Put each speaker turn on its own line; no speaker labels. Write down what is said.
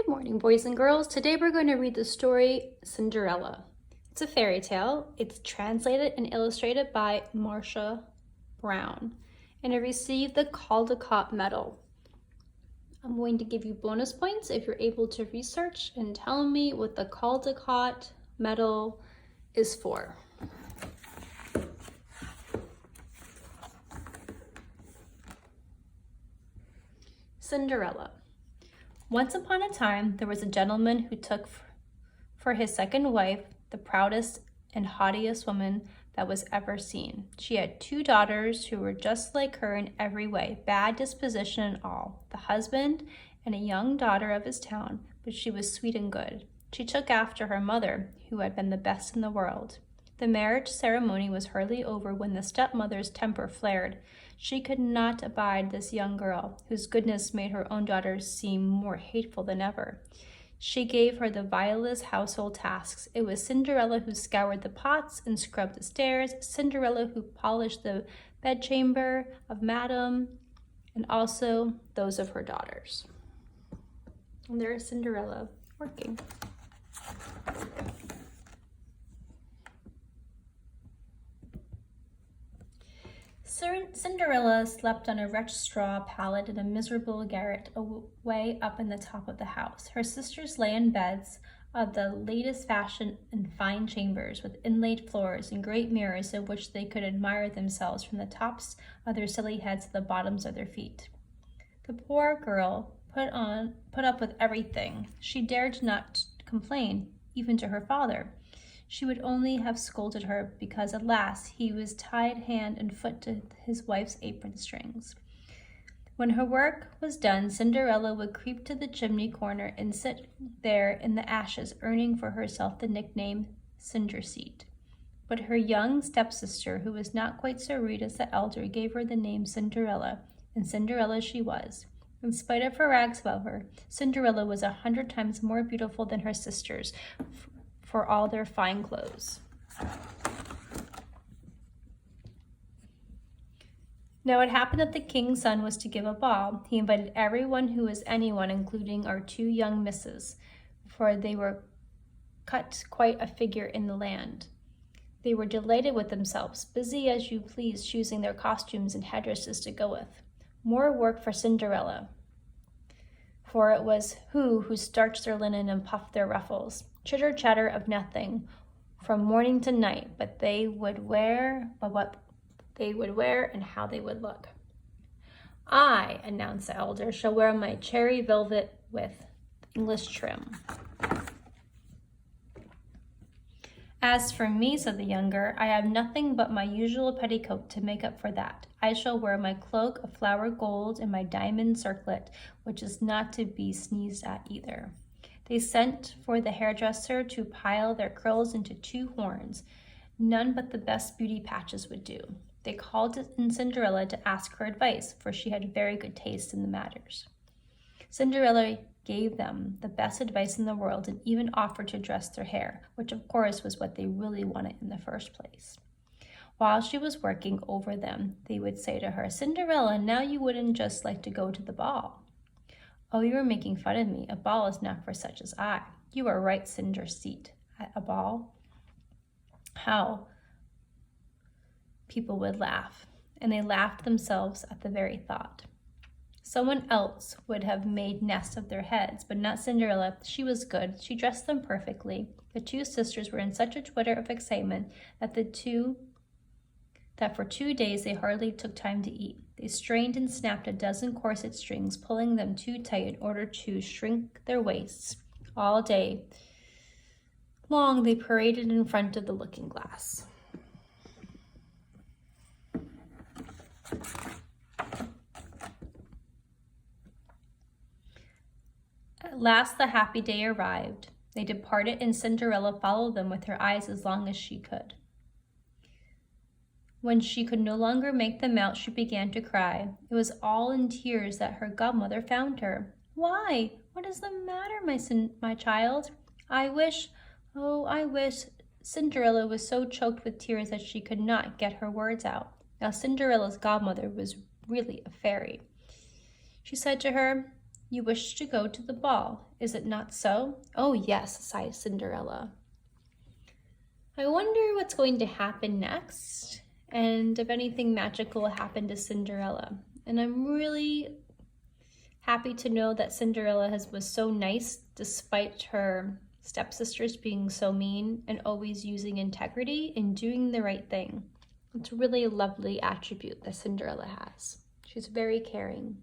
morning, boys and girls. Today we're going to read the story Cinderella. It's a fairy tale. It's translated and illustrated by Marsha Brown, and it received the Caldecott Medal. I'm going to give you bonus points if you're able to research and tell me what the Caldecott Medal is for. Cinderella. Once upon a time, there was a gentleman who took for his second wife the proudest and haughtiest woman that was ever seen. She had 2 daughters who were just like her in every way, bad disposition and all, the husband and a young daughter of his town, but she was sweet and good. She took after her mother, who had been the best in the world. The marriage ceremony was hardly over when the stepmother's temper flared. She could not abide this young girl, whose goodness made her own daughters seem more hateful than ever. She gave her the vilest household tasks. It was Cinderella who scoured the pots and scrubbed the stairs, Cinderella who polished the bedchamber of Madame, and also those of her daughters. And there's Cinderella working. Cinderella slept on a wretched straw pallet in a miserable garret away up in the top of the house. Her sisters lay in beds of the latest fashion in fine chambers with inlaid floors and great mirrors in which they could admire themselves from the tops of their silly heads to the bottoms of their feet. The poor girl put up with everything. She dared not complain, even to her father. She would only have scolded her because, alas, he was tied hand and foot to his wife's apron strings. When her work was done, Cinderella would creep to the chimney corner and sit there in the ashes, earning for herself the nickname Cinderseat. But her young stepsister, who was not quite so rude as the elder, gave her the name Cinderella, and Cinderella she was. In spite of her rags about her, Cinderella was 100 times more beautiful than her sisters, for all their fine clothes. Now it happened that the king's son was to give a ball. He invited everyone who was anyone, including our 2 young misses, for they were cut quite a figure in the land. They were delighted with themselves, busy as you please choosing their costumes and headdresses to go with. More work for Cinderella, for it was who starched their linen and puffed their ruffles. Chitter-chatter of nothing from morning to night, but what they would wear and how they would look. I, announced the elder, shall wear my cherry velvet with English trim. As for me, said the younger, I have nothing but my usual petticoat to make up for that. I shall wear my cloak of flowered gold and my diamond circlet, which is not to be sneezed at either. They sent for the hairdresser to pile their curls into 2 horns. None but the best beauty patches would do. They called in Cinderella to ask her advice, for she had very good taste in the matters. Cinderella gave them the best advice in the world and even offered to dress their hair, which of course was what they really wanted in the first place. While she was working over them, they would say to her, Cinderella, now you wouldn't just like to go to the ball. Oh, you are making fun of me. A ball is not for such as I. You are right, Cinderseat. At a ball? How? People would laugh, and they laughed themselves at the very thought. Someone else would have made nests of their heads, but not Cinderella. She was good. She dressed them perfectly. The 2 sisters were in such a twitter of excitement that for 2 days they hardly took time to eat. They strained and snapped a dozen corset strings, pulling them too tight in order to shrink their waists. All day long they paraded in front of the looking-glass. At last the happy day arrived. They departed, and Cinderella followed them with her eyes as long as she could. When she could no longer make them out, she began to cry. It was all in tears that her godmother found her. Why? What is the matter, my child? I wish. Cinderella was so choked with tears that she could not get her words out. Now Cinderella's godmother was really a fairy. She said to her, You wish to go to the ball, is it not so? Oh, yes, sighed Cinderella. I wonder what's going to happen next, and if anything magical happened to Cinderella. And I'm really happy to know that Cinderella was so nice despite her stepsisters being so mean and always using integrity and doing the right thing. It's a really lovely attribute that Cinderella has. She's very caring.